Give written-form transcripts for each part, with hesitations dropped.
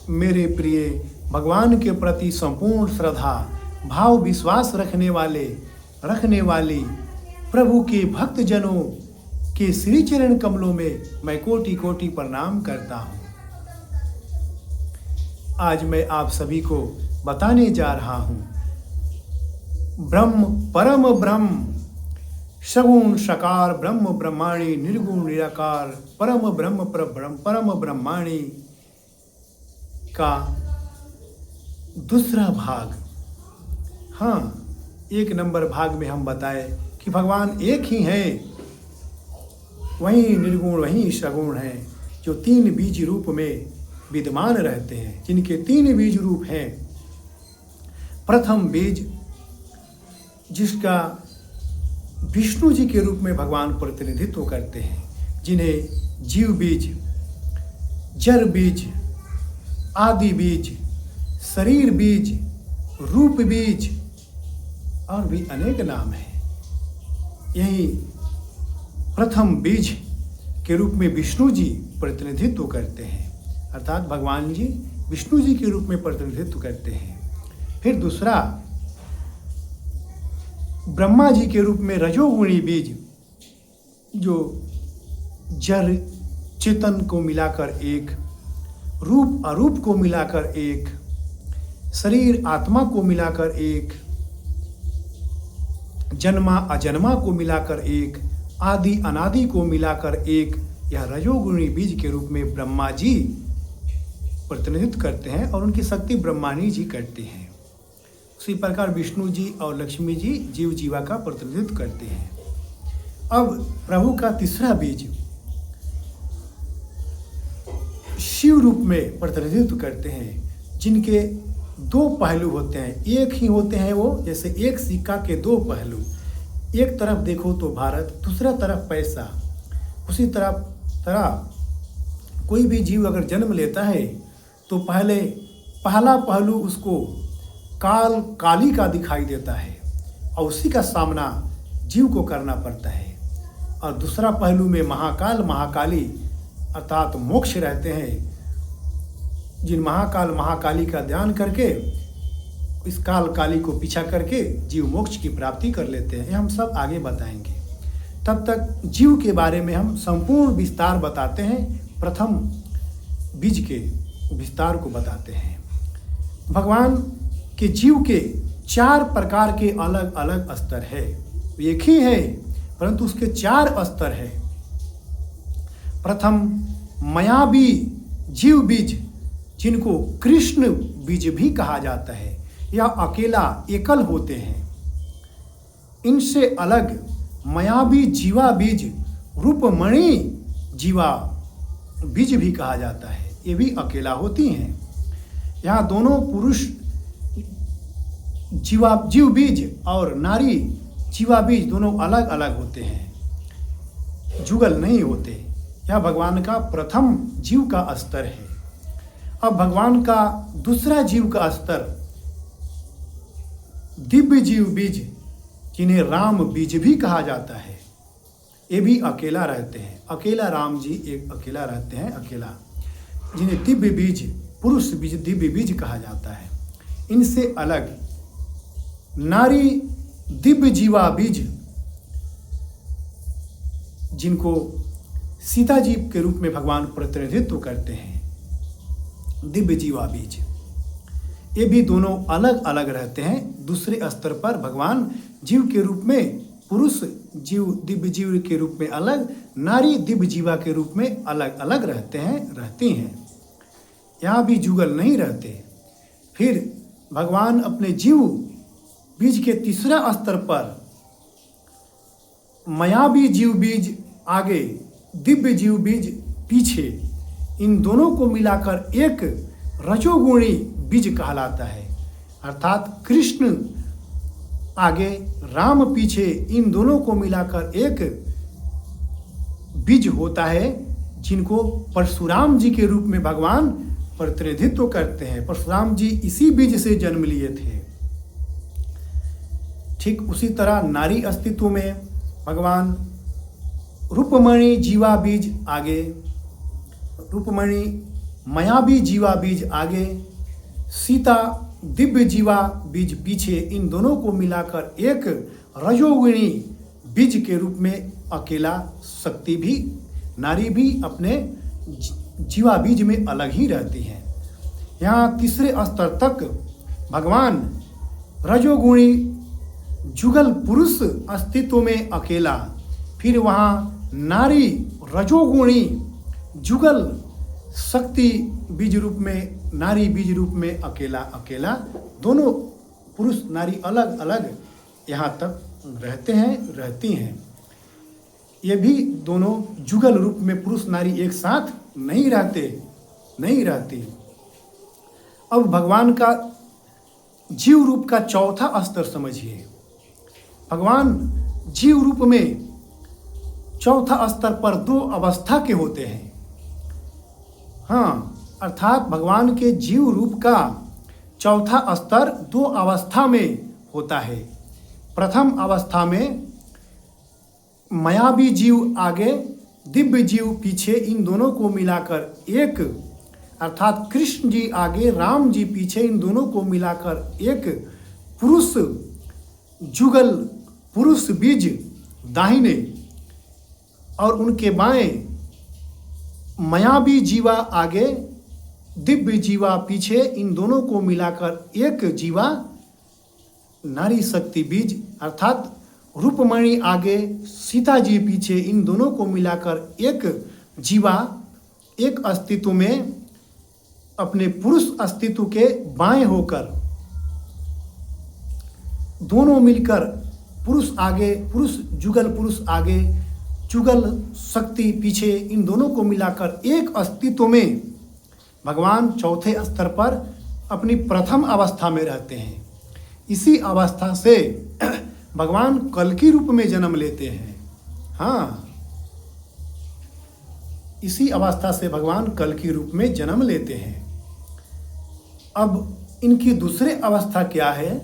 मेरे प्रिय भगवान के प्रति संपूर्ण श्रद्धा भाव विश्वास रखने वाली प्रभु के भक्तजनों के श्री चरण कमलों में मैं कोटि कोटि प्रणाम करता हूँ। आज मैं आप सभी को बताने जा रहा हूँ ब्रह्म परम ब्रह्म सगुण सकार ब्रह्म ब्रह्माणी निर्गुण निराकार परम ब्रह्म परम ब्रह्माणी का दूसरा भाग। हाँ, 1 नंबर भाग में हम बताए कि भगवान एक ही हैं, वही निर्गुण वही सगुण हैं, जो 3 बीज रूप में विद्यमान रहते हैं, जिनके 3 बीज रूप हैं। प्रथम बीज जिसका विष्णु जी के रूप में भगवान प्रतिनिधित्व करते हैं, जिन्हें जीव बीज, जड़ बीज, आदि बीज, शरीर बीज, रूप बीज और भी अनेक नाम हैं। यही प्रथम बीज के रूप में विष्णु जी प्रतिनिधित्व करते हैं, अर्थात भगवान जी विष्णु जी के रूप में प्रतिनिधित्व करते हैं। फिर दूसरा ब्रह्मा जी के रूप में रजोगुणी बीज, जो जड़ चेतन को मिलाकर एक, रूप अरूप को मिलाकर एक, शरीर आत्मा को मिलाकर एक, जन्मा अजन्मा को मिलाकर एक, आदि अनादि को मिलाकर एक, यह रजोगुणी बीज के रूप में ब्रह्मा जी प्रतिनिधित्व करते हैं और उनकी शक्ति ब्रह्माणी जी करते हैं। उसी प्रकार विष्णु जी और लक्ष्मी जी जीव जीवा का प्रतिनिधित्व करते हैं। अब प्रभु का तीसरा बीज शिव रूप में प्रतिनिधित्व करते हैं, जिनके 2 पहलू होते हैं, एक ही होते हैं वो, जैसे एक सिक्का के 2 पहलू, एक तरफ देखो तो भारत, दूसरा तरफ पैसा। उसी तरह कोई भी जीव अगर जन्म लेता है तो पहला पहलू उसको काली का दिखाई देता है और उसी का सामना जीव को करना पड़ता है, और दूसरा पहलू में महाकाल महाकाली अर्थात मोक्ष रहते हैं, जिन महाकाल महाकाली का ध्यान करके इस काल काली को पीछा करके जीव मोक्ष की प्राप्ति कर लेते हैं। ये हम सब आगे बताएंगे। तब तक जीव के बारे में हम संपूर्ण विस्तार बताते हैं, प्रथम बीज के विस्तार को बताते हैं। भगवान के जीव के 4 प्रकार के अलग अलग स्तर है, एक ही है परंतु उसके 4 स्तर है। प्रथम मायावी जीव बीज, जिनको कृष्ण बीज भी कहा जाता है, या अकेला एकल होते हैं। इनसे अलग मायावी जीवा बीज, रूपमणि जीवा बीज भी कहा जाता है, ये भी अकेला होती हैं। यहाँ दोनों पुरुष जीव बीज और नारी जीवा बीज दोनों अलग अलग होते हैं, जुगल नहीं होते। यह भगवान का प्रथम जीव का स्तर है। अब भगवान का दूसरा जीव का स्तर दिव्य जीव बीज, जिन्हें राम बीज भी कहा जाता है, ये भी अकेला रहते हैं। अकेला राम जी एक अकेला रहते हैं, अकेला, जिन्हें दिव्य बीज, पुरुष बीज, दिव्य बीज कहा जाता है। इनसे अलग नारी दिव्य जीवा बीज, जिनको सीता जी के रूप में भगवान प्रतिनिधित्व करते हैं, दिव्य जीवा बीज, ये भी दोनों अलग अलग रहते हैं। दूसरे स्तर पर भगवान जीव के रूप में, पुरुष जीव दिव्य जीव के रूप में अलग, नारी दिव्य जीवा के रूप में अलग अलग रहती हैं। यहाँ भी जुगल नहीं रहते। फिर भगवान अपने जीव बीज के तीसरा स्तर पर मायावी जीव बीज आगे, दिव्य जीव बीज पीछे, इन दोनों को मिलाकर एक रजोगुणी बीज कहलाता है। अर्थात कृष्ण आगे, राम पीछे, इन दोनों को मिलाकर एक बीज होता है, जिनको परशुराम जी के रूप में भगवान प्रतिनिधित्व करते हैं। परशुराम जी इसी बीज से जन्म लिए थे। ठीक उसी तरह नारी अस्तित्व में भगवान रूपमणि जीवा बीज आगे, रूपमणि मायावी जीवा बीज आगे, सीता दिव्य जीवा बीज पीछे, इन दोनों को मिलाकर एक रजोगुणी बीज के रूप में अकेला शक्ति भी, नारी भी अपने जीवा बीज में अलग ही रहती हैं। यहाँ तीसरे स्तर तक भगवान रजोगुणी जुगल पुरुष अस्तित्व में अकेला, फिर वहाँ नारी रजोगुणी जुगल शक्ति बीज रूप में, नारी बीज रूप में अकेला अकेला, दोनों पुरुष नारी अलग अलग यहाँ तक रहती हैं। ये भी दोनों जुगल रूप में पुरुष नारी एक साथ नहीं रहती। अब भगवान का जीव रूप का चौथा स्तर समझिए। भगवान जीव रूप में चौथा स्तर पर दो अवस्था के होते हैं। हाँ, अर्थात भगवान के जीव रूप का चौथा स्तर दो अवस्था में होता है। प्रथम अवस्था में मायावी जीव आगे, दिव्य जीव पीछे, इन दोनों को मिलाकर एक, अर्थात कृष्ण जी आगे, राम जी पीछे, इन दोनों को मिलाकर एक पुरुष जुगल पुरुष बीज दाहिने और उनके बाएं मायावी जीवा आगे, दिव्य जीवा पीछे, इन दोनों को मिलाकर एक जीवा नारी शक्ति बीज, अर्थात रूपमणि आगे, सीता जी पीछे, इन दोनों को मिलाकर एक जीवा एक अस्तित्व में अपने पुरुष अस्तित्व के बाएं होकर, दोनों मिलकर पुरुष आगे, पुरुष पुरुष आगे, जुगल शक्ति पीछे, इन दोनों को मिलाकर एक अस्तित्व में भगवान चौथे स्तर पर अपनी प्रथम अवस्था में रहते हैं। इसी अवस्था से भगवान कल्कि रूप में जन्म लेते हैं। हाँ, इसी अवस्था से भगवान कल्कि रूप में जन्म लेते हैं। अब इनकी दूसरी अवस्था क्या है?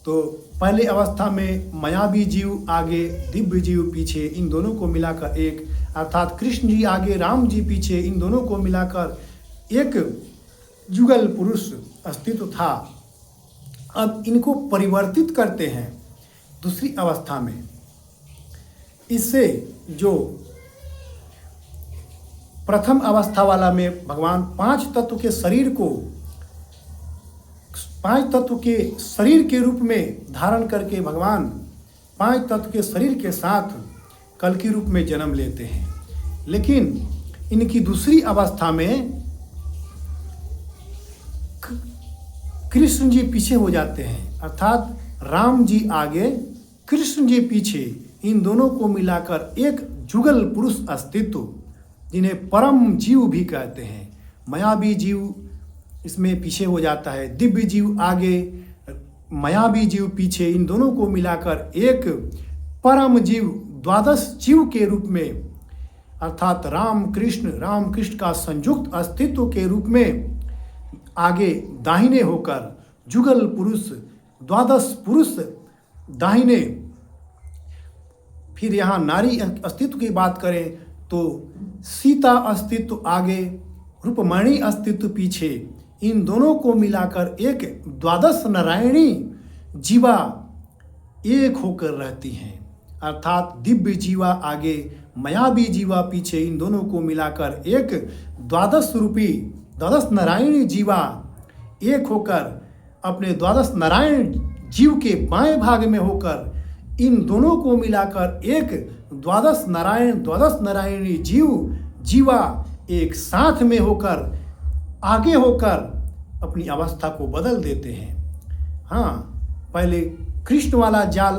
तो पहले अवस्था में मायावी जीव आगे, दिव्य जीव पीछे, इन दोनों को मिलाकर एक, अर्थात कृष्ण जी आगे, राम जी पीछे, इन दोनों को मिलाकर एक जुगल पुरुष अस्तित्व था। अब इनको परिवर्तित करते हैं दूसरी अवस्था में। इससे जो प्रथम अवस्था वाला में भगवान पांच तत्व के शरीर के रूप में धारण करके भगवान पांच तत्व के शरीर के साथ कल्कि रूप में जन्म लेते हैं। लेकिन इनकी दूसरी अवस्था में कृष्ण जी पीछे हो जाते हैं, अर्थात राम जी आगे, कृष्ण जी पीछे, इन दोनों को मिलाकर एक जुगल पुरुष अस्तित्व, जिन्हें परम जीव भी कहते हैं। मायावी जीव इसमें पीछे हो जाता है, दिव्य जीव आगे, मायावी जीव पीछे, इन दोनों को मिलाकर एक परम जीव, द्वादश जीव के रूप में, अर्थात राम कृष्ण का संयुक्त अस्तित्व के रूप में आगे दाहिने होकर जुगल पुरुष, द्वादश पुरुष दाहिने। फिर यहाँ नारी अस्तित्व की बात करें तो सीता अस्तित्व आगे, रूपमणि अस्तित्व पीछे, इन दोनों को मिलाकर एक द्वादश नारायणी जीवा एक होकर रहती हैं, अर्थात दिव्य जीवा आगे, मायावी जीवा पीछे, इन दोनों को मिलाकर एक द्वादश रूपी द्वादश नारायणी जीवा एक होकर अपने द्वादश नारायण जीव के बाएं भाग में होकर इन दोनों को मिलाकर एक द्वादश नारायणी जीवा एक साथ में होकर आगे होकर अपनी अवस्था को बदल देते हैं। हाँ, पहले कृष्ण वाला जाल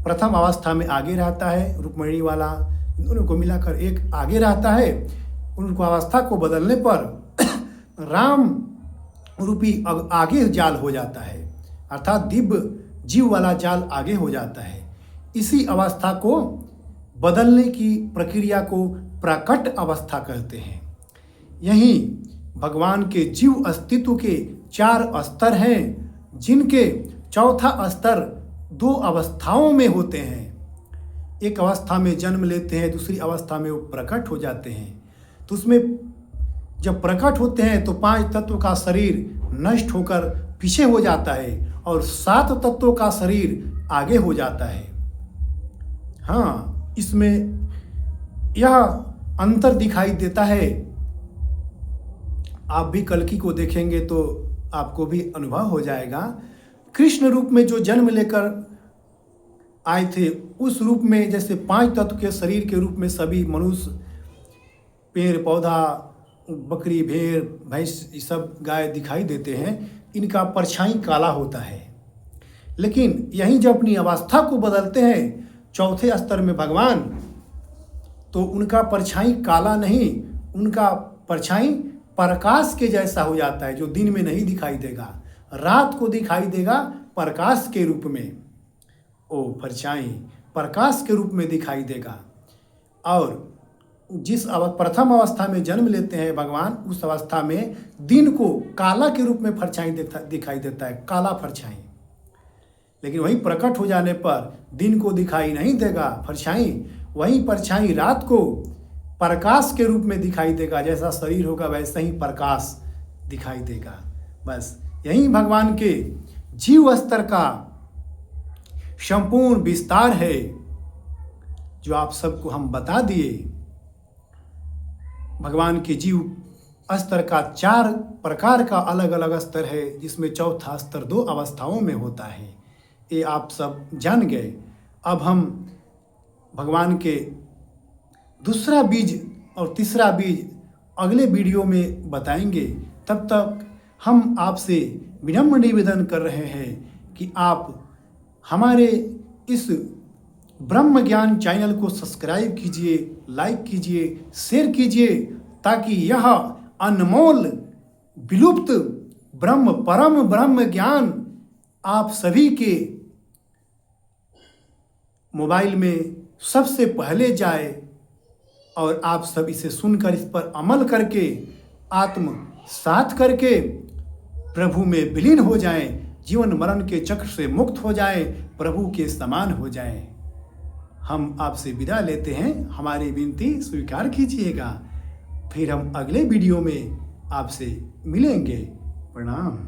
प्रथम अवस्था में आगे रहता है, रुक्मिणी वाला, इन दोनों को मिलाकर एक आगे रहता है। उनको अवस्था को बदलने पर राम रूपी आगे जाल हो जाता है, अर्थात दिव्य जीव वाला जाल आगे हो जाता है। इसी अवस्था को बदलने की प्रक्रिया को प्रकट अवस्था कहते हैं। यहीं भगवान के जीव अस्तित्व के 4 स्तर हैं, जिनके चौथा स्तर 2 अवस्थाओं में होते हैं। एक अवस्था में जन्म लेते हैं, दूसरी अवस्था में वो प्रकट हो जाते हैं। तो उसमें जब प्रकट होते हैं तो 5 तत्व का शरीर नष्ट होकर पीछे हो जाता है और 7 तत्वों का शरीर आगे हो जाता है। हाँ, इसमें यह अंतर दिखाई देता है। आप भी कल्कि को देखेंगे तो आपको भी अनुभव हो जाएगा। कृष्ण रूप में जो जन्म लेकर आए थे, उस रूप में जैसे 5 तत्व के शरीर के रूप में सभी मनुष्य, पेड़ पौधा, बकरी, भेड़, भैंस, ये सब गाय दिखाई देते हैं। इनका परछाई काला होता है। लेकिन यहीं जब अपनी अवस्था को बदलते हैं चौथे स्तर में भगवान, तो उनका परछाई काला नहीं, उनका परछाई प्रकाश के जैसा हो जाता है, जो दिन में नहीं दिखाई देगा, रात को दिखाई देगा प्रकाश के रूप में। ओ परछाई प्रकाश के रूप में दिखाई देगा। और जिस प्रथम अवस्था में जन्म लेते हैं भगवान, उस अवस्था में दिन को काला के रूप में परछाई दिखाई देता है, काला परछाई। लेकिन वही प्रकट हो जाने पर दिन को दिखाई नहीं देगा परछाई, वही परछाई रात को प्रकाश के रूप में दिखाई देगा। जैसा शरीर होगा वैसा ही प्रकाश दिखाई देगा। बस यही भगवान के जीव स्तर का संपूर्ण विस्तार है, जो आप सबको हम बता दिए। भगवान के जीव स्तर का 4 प्रकार का अलग अलग स्तर है, जिसमें चौथा स्तर 2 अवस्थाओं में होता है। ये आप सब जान गए। अब हम भगवान के दूसरा बीज और तीसरा बीज अगले वीडियो में बताएंगे। तब तक हम आपसे विनम्र निवेदन कर रहे हैं कि आप हमारे इस ब्रह्म ज्ञान चैनल को सब्सक्राइब कीजिए, लाइक कीजिए, शेयर कीजिए, ताकि यह अनमोल विलुप्त परम ब्रह्म ज्ञान आप सभी के मोबाइल में सबसे पहले जाए और आप सब इसे सुनकर इस पर अमल करके आत्मसात करके प्रभु में विलीन हो जाएं, जीवन मरण के चक्र से मुक्त हो जाएं, प्रभु के समान हो जाएं। हम आपसे विदा लेते हैं। हमारी विनती स्वीकार कीजिएगा। फिर हम अगले वीडियो में आपसे मिलेंगे। प्रणाम।